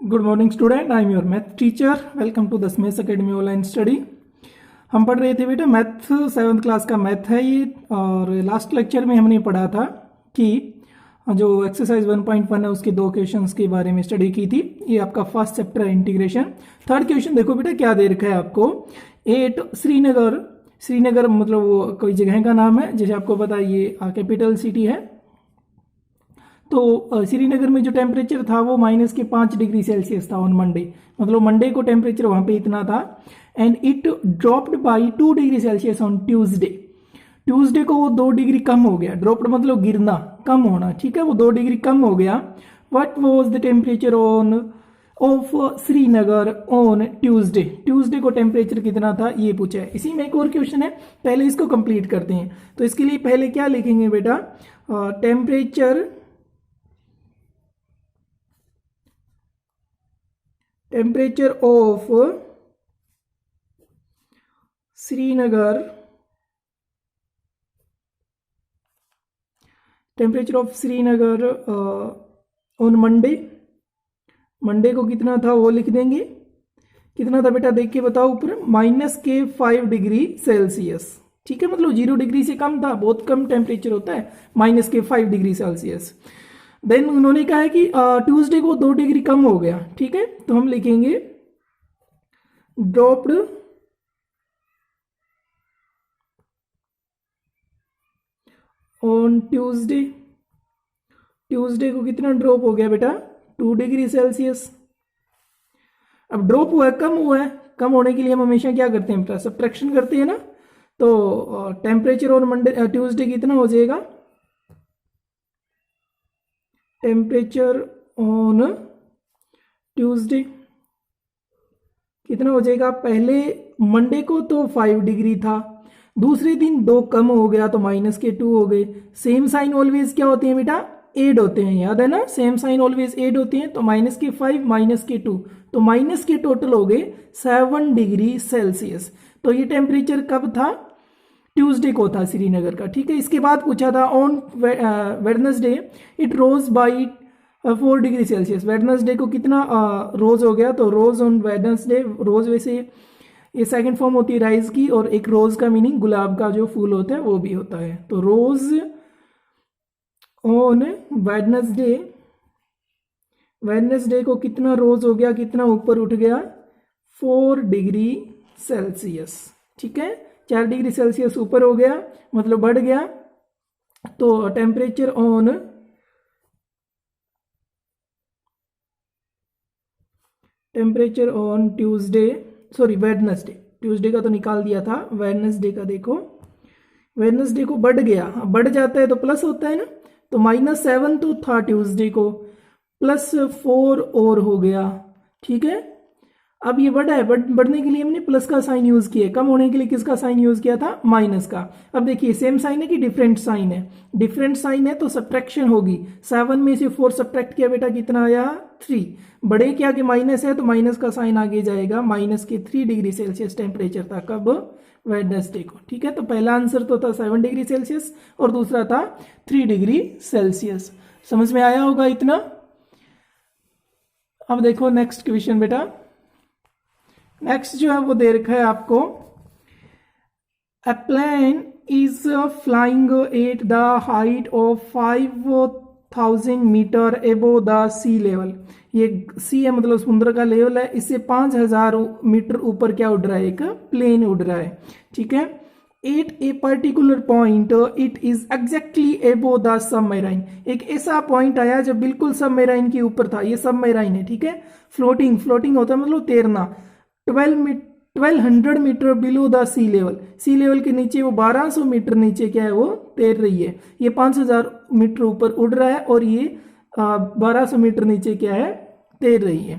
Good morning student, I am your math teacher. Welcome to the स्मेस academy online study. हम पढ़ रहे थे बेटा मैथ, 7th क्लास का मैथ है ये। और लास्ट लेक्चर में हमने पढ़ा था कि जो एक्सरसाइज 1.1 है उसके दो क्वेश्चंस के बारे में स्टडी की थी। ये आपका फर्स्ट चैप्टर है इंटीग्रेशन। थर्ड क्वेश्चन देखो बेटा क्या दे रखा है आपको। 8 श्रीनगर, श्रीनगर मतलब वो कोई जगह का नाम है, जैसे आपको पता है ये कैपिटल सिटी है। तो श्रीनगर में जो टेम्परेचर था वो -5 डिग्री सेल्सियस था ऑन मंडे, मतलब मंडे को टेम्परेचर वहां पे इतना था। And it dropped by 2 degree Celsius on Tuesday. Tuesday को वो 2 डिग्री कम हो गया। ड्रॉप्ड मतलब गिरना, कम होना, ठीक है। वो 2 डिग्री कम हो गया। What was the temperature on off Srinagar on Tuesday. Tuesday को टेम्परेचर कितना था ये पूछा है। इसी में एक और क्वेश्चन है, पहले इसको कंप्लीट करते हैं। तो इसके लिए पहले क्या लिखेंगे बेटा, temperature of Srinagar, temperature of Srinagar on Monday. Monday को कितना था वो लिख देंगे। कितना था बेटा देख के बताओ ऊपर, -5 डिग्री सेल्सियस, ठीक है। मतलब 0 डिग्री से कम था, बहुत कम टेम्परेचर होता है -5 डिग्री सेल्सियस। देन उन्होंने कहा है कि ट्यूसडे को 2 डिग्री कम हो गया, ठीक है। तो हम लिखेंगे ड्रॉप्ड ऑन ट्यूसडे। ट्यूसडे को कितना ड्रॉप हो गया बेटा, 2 डिग्री सेल्सियस। अब ड्रॉप हुआ है, कम हुआ है। कम होने के लिए हम हमेशा क्या करते हैं बेटा, सब्ट्रैक्शन करते हैं ना। तो टेम्परेचर ऑन मंडे ट्यूसडे कितना हो जाएगा, टेम्परेचर ऑन ट्यूसडे कितना हो जाएगा। पहले मंडे को तो 5 डिग्री था, दूसरे दिन 2 कम हो गया तो -2 हो गए। सेम साइन ऑलवेज क्या होते हैं बेटा, एड होते हैं, याद है ना। सेम साइन ऑलवेज एड होते हैं। तो -5 -2 तो माइनस के टोटल हो गए 7 डिग्री सेल्सियस। तो ये टेम्परेचर कब था, ट्यूसडे को था श्रीनगर का, ठीक है। इसके बाद पूछा था on Wednesday it rose by 4 degree Celsius. Wednesday को कितना रोज हो गया। तो रोज ऑन वेडनेसडे, रोज वैसे ये सेकंड फॉर्म होती है राइज की, और एक रोज का मीनिंग गुलाब का जो फूल होता है वो भी होता है। तो रोज ऑन वेडनेसडे, वेडनेसडे को कितना रोज हो गया, कितना ऊपर उठ गया, 4 डिग्री सेल्सियस, ठीक है। 4 डिग्री सेल्सियस ऊपर हो गया, मतलब बढ़ गया। तो temperature on Tuesday, sorry Wednesday, Tuesday का तो निकाल दिया था, वेडनेसडे का देखो। वेडनेसडे को बढ़ गया, बढ़ जाता है तो प्लस होता है ना। तो -7 तो था ट्यूसडे को, +4 और हो गया, ठीक है। अब ये बढ़ा है, बढ़ने के लिए हमने प्लस का साइन यूज किया, कम होने के लिए किसका साइन यूज किया था, माइनस का। अब देखिए सेम साइन है कि डिफरेंट साइन है, डिफरेंट साइन है तो सब्ट्रैक्शन होगी। 7 में से 4 सब्ट्रैक्ट किया बेटा, कितना आया 3। बड़े क्या कि माइनस है तो माइनस का साइन आगे जाएगा। -3 डिग्री सेल्सियस टेम्परेचर था कब, वेडनेसडे को, ठीक है। तो पहला आंसर तो था 7 डिग्री सेल्सियस और दूसरा था 3 डिग्री सेल्सियस। समझ में आया होगा इतना। अब देखो नेक्स्ट क्वेश्चन बेटा। नेक्स्ट जो है वो दे रखा है आपको, a plane is flying at the height of 5000 metre above the sea level. ये सी है मतलब समुद्र का लेवल है, इससे 5000 मीटर ऊपर क्या उड़ रहा है, एक प्लेन उड़ रहा है, ठीक है। At a particular point it is exactly above the submarine. एक ऐसा पॉइंट आया जब बिल्कुल सबमरीन के ऊपर था। ये सबमरीन है, ठीक है। फ्लोटिंग, फ्लोटिंग होता है मतलब तैरना। 1200 metre below the sea level, sea level के नीचे वो 1200 मीटर नीचे क्या है वो तैर रही है। ये 5000 मीटर ऊपर उड़ रहा है और ये 1200 मीटर नीचे क्या है तैर रही है।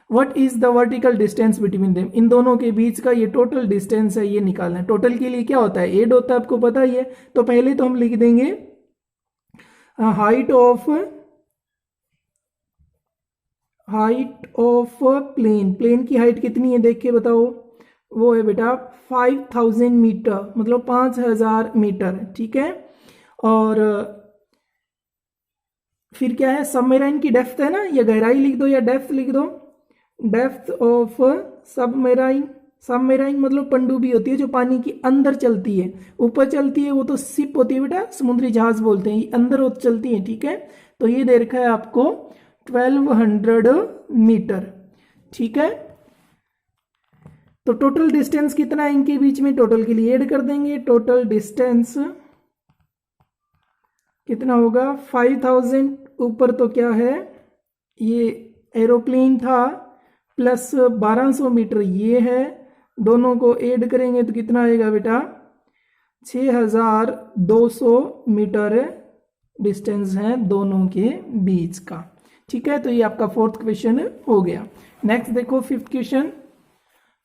What is the vertical distance between them, इन दोनों के बीच का ये टोटल डिस्टेंस है, ये निकालना है। टोटल के लिए क्या होता है, एड होता है, आपको पता ही है। तो पहले तो हम लिख देंगे हाइट ऑफ प्लेन। प्लेन की हाइट कितनी है देख के बताओ, वो है बेटा 5000 मीटर, मतलब 5000 मीटर, ठीक है। और फिर क्या है, सबमेराइन की डेप्थ है ना, या गहराई लिख दो या डेप्थ लिख दो, डेप्थ ऑफ सबमेराइन। सबमेराइन मतलब पनडुब्बी होती है जो पानी के अंदर चलती है, ऊपर चलती है वो तो शिप होती है बेटा, समुद्री जहाज बोलते हैं, ये अंदर चलती है, ठीक है। तो ये दे रखा है आपको 1200 मीटर, ठीक है। तो टोटल डिस्टेंस कितना है इनके बीच में, टोटल के लिए ऐड कर देंगे, टोटल डिस्टेंस कितना होगा 5000, ऊपर तो क्या है ये एरोप्लेन था, प्लस 1200 मीटर ये है, दोनों को ऐड करेंगे तो कितना आएगा बेटा 6200 मीटर डिस्टेंस है दोनों के बीच का, ठीक है। तो ये आपका फोर्थ क्वेश्चन हो गया। नेक्स्ट देखो फिफ्थ क्वेश्चन।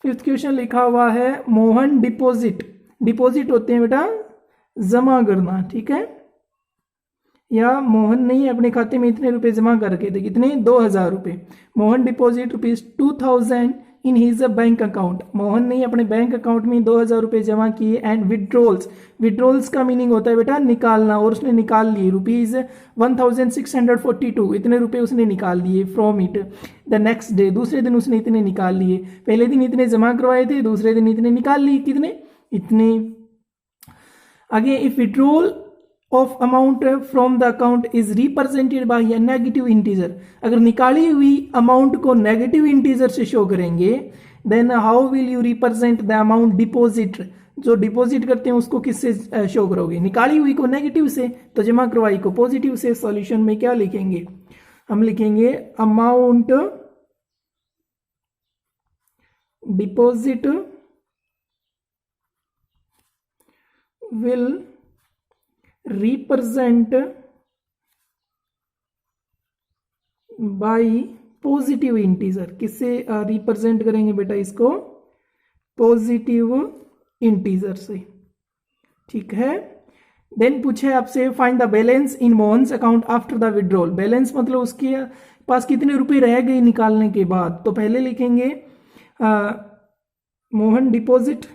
फिफ्थ क्वेश्चन लिखा हुआ है मोहन डिपॉजिट, डिपॉजिट होते हैं बेटा जमा करना, ठीक है। या मोहन नहीं अपने खाते में इतने रुपए जमा करके थे, कितने 2000 रुपये। Mohan deposit ₹2000 in his bank account, Mohan ने अपने बैंक अकाउंट में 2000 रुपये जमा किए। एंड विड्रॉल्स, विड्रॉल्स का मीनिंग होता है बेटा निकालना, और उसने निकाल लिए ₹1642, इतने रुपए उसने निकाल लिए from it the next day, दूसरे दिन उसने इतने निकाल लिए। पहले दिन इतने जमा करवाए थे, दूसरे दिन इतने निकाल लिए, कितने इतने। आगे if withdrawal of amount from the account is represented by a negative integer, अगर निकाली हुई अमाउंट को नेगेटिव इंटीजर से शो करेंगे, then how will you represent the amount deposit, जो डिपॉजिट करते हैं उसको किससे शो करोगे, निकाली हुई को नेगेटिव से, तो जमा करवाई को पॉजिटिव से। सॉल्यूशन में क्या लिखेंगे, हम लिखेंगे amount deposit will represent by positive integer, किससे रिप्रेजेंट करेंगे बेटा इसको, पॉजिटिव इंटीजर से, ठीक है। देन पूछे आपसे find the balance in Mohan's account after the withdrawal, balance मतलब उसके पास कितने रुपए रह गए निकालने के बाद। तो पहले लिखेंगे मोहन डिपॉजिट,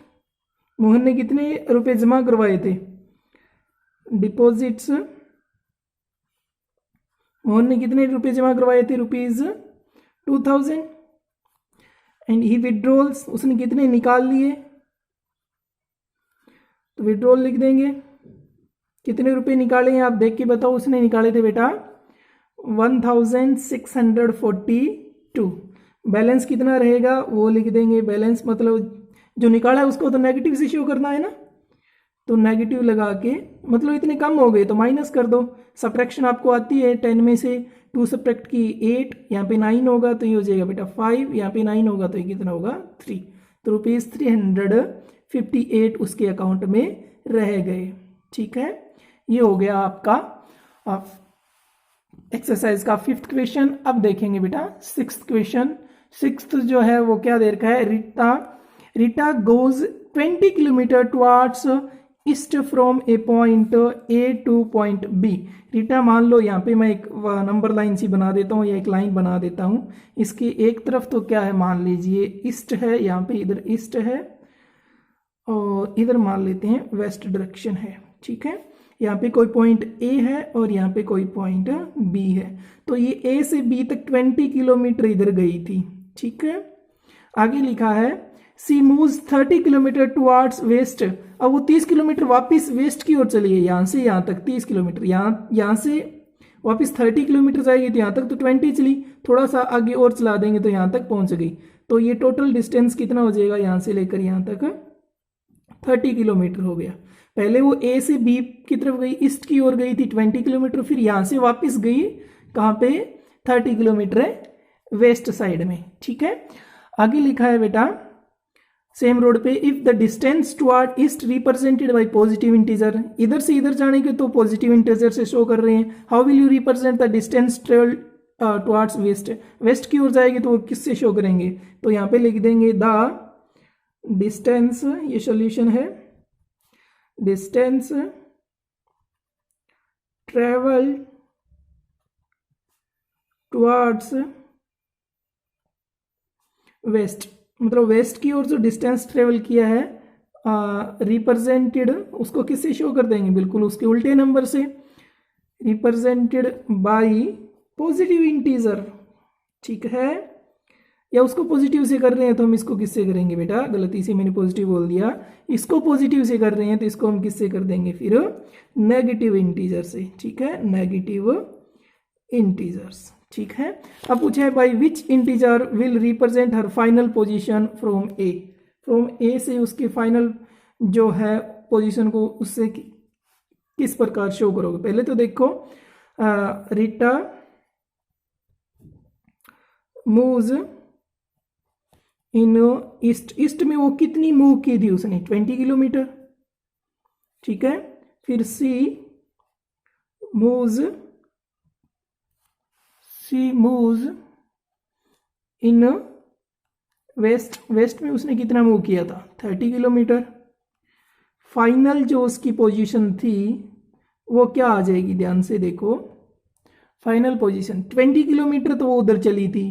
मोहन ने कितने रुपए जमा करवाए थे, डिपॉजिट्स, मोहन ने कितने रुपए जमा करवाए थे ₹2000। एंड ही विड्रॉल्स, उसने कितने निकाल लिए, तो विड्रॉल लिख देंगे, कितने रुपए निकाले हैं आप देख के बताओ, उसने निकाले थे बेटा 1642। बैलेंस कितना रहेगा वो लिख देंगे, बैलेंस मतलब जो निकाला है उसको तो नेगेटिव से शो करना है ना, तो नेगेटिव लगा के मतलब इतने कम हो गए तो माइनस कर दो। सब्ट्रैक्शन आपको आती है, 10 में से 2 सब्ट्रैक्ट की 8, यहाँ पे 9 होगा तो ये हो जाएगा बेटा 5, यहाँ पे 9 होगा तो ये कितना होगा 3, तो ₹358 उसके अकाउंट में रह गए, ठीक है। ये हो गया आपका एक्सरसाइज का फिफ्थ क्वेश्चन। अब देखेंगे बेटा सिक्स्थ क्वेश्चन। सिक्स्थ जो है वो क्या दे रखा है, Rita goes 20 kilometre towards east from a point A to point B. Rita मान लो, यहाँ पे मैं एक नंबर लाइन सी बना देता हूँ या एक लाइन बना देता हूँ, इसकी एक तरफ तो क्या है मान लीजिए ईस्ट है, यहाँ पे इधर ईस्ट है और इधर मान लेते हैं वेस्ट डायरेक्शन है, ठीक है। यहाँ पे कोई पॉइंट ए है और यहाँ पे कोई पॉइंट बी है, तो ये ए से बी तक 20 किलोमीटर इधर गई थी, ठीक है। आगे लिखा है सी मूव्स 30 किलोमीटर टुवार्ड्स वेस्ट, अब वो 30 किलोमीटर वापस वेस्ट की ओर चली है, यहाँ से यहाँ तक 30 किलोमीटर, यहाँ से वापस 30 किलोमीटर जाएगी तो यहाँ तक तो 20 चली, थोड़ा सा आगे और चला देंगे तो यहाँ तक पहुँच गई, तो ये टोटल डिस्टेंस कितना हो जाएगा, यहाँ से लेकर यहाँ तक 30 किलोमीटर हो गया। पहले वो ए से बी की तरफ गई, ईस्ट की ओर गई थी 20 किलोमीटर, फिर यहाँ से वापस गई कहाँ पे 30 किलोमीटर वेस्ट साइड में, ठीक है। आगे लिखा है बेटा सेम रोड पे, if the distance toward east represented by positive integer, इधर से इधर जाने के तो पॉजिटिव इंटीजर से शो कर रहे हैं, how will you represent the distance travel towards west, west की ओर जाएगी तो वो किससे शो करेंगे, तो यहाँ पे लिख देंगे द डिस्टेंस, ये सॉल्यूशन है, डिस्टेंस ट्रेवल टुवर्ड्स वेस्ट, मतलब वेस्ट की ओर जो डिस्टेंस ट्रेवल किया है रिप्रेजेंटेड उसको किससे शो कर देंगे, बिल्कुल उसके उल्टे नंबर से, रिप्रेजेंटेड बाय पॉजिटिव इंटीजर, ठीक है, या उसको पॉजिटिव से कर रहे हैं तो हम इसको किससे करेंगे बेटा, गलती से मैंने पॉजिटिव बोल दिया, इसको पॉजिटिव से कर रहे हैं तो इसको हम किससे कर देंगे फिर, नेगेटिव इंटीजर से, ठीक है, नेगेटिव इंटीजर्स, ठीक है। अब पूछा है by which integer will represent her final position from A, from A से उसके फाइनल जो है पोजीशन को उससे किस प्रकार शो करोगे। पहले तो देखो Rita moves in east, east में वो कितनी मूव की थी उसने, 20 किलोमीटर, ठीक है। फिर सी मूव्स इन वेस्ट, वेस्ट में उसने कितना मूव किया था, 30 किलोमीटर। फाइनल जो उसकी पोजीशन थी वो क्या आ जाएगी, ध्यान से देखो, फाइनल पोजीशन 20 किलोमीटर तो वो उधर चली थी।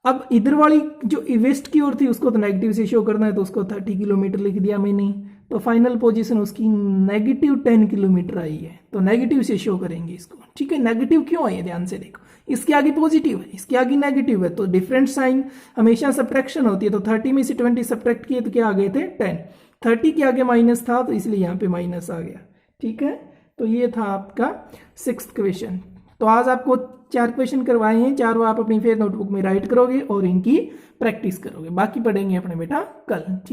अब इधर वाली जो वेस्ट की ओर थी उसको तो नेगेटिव से शो करना है तो उसको 30 किलोमीटर लिख दिया मैंने, तो फाइनल पोजीशन उसकी नेगेटिव 10 किलोमीटर आई है, तो नेगेटिव से शो करेंगे इसको, ठीक है। नेगेटिव क्यों आई है, ध्यान से देखो, इसके आगे पॉजिटिव है, इसके आगे नेगेटिव है, तो डिफरेंट साइन हमेशा सब्ट्रैक्शन होती है, तो 30 में से 20 सब्ट्रैक्ट किए तो क्या आ गए थे 10, 30 के आगे माइनस था तो इसलिए यहाँ पे माइनस आ गया, ठीक है। तो ये था आपका 6th क्वेश्चन। तो आज आपको 4 क्वेश्चन करवाए हैं, चारों आप अपनी फिर नोटबुक में राइट करोगे और इनकी प्रैक्टिस करोगे, बाकी पढ़ेंगे अपने बेटा कल, ठीक।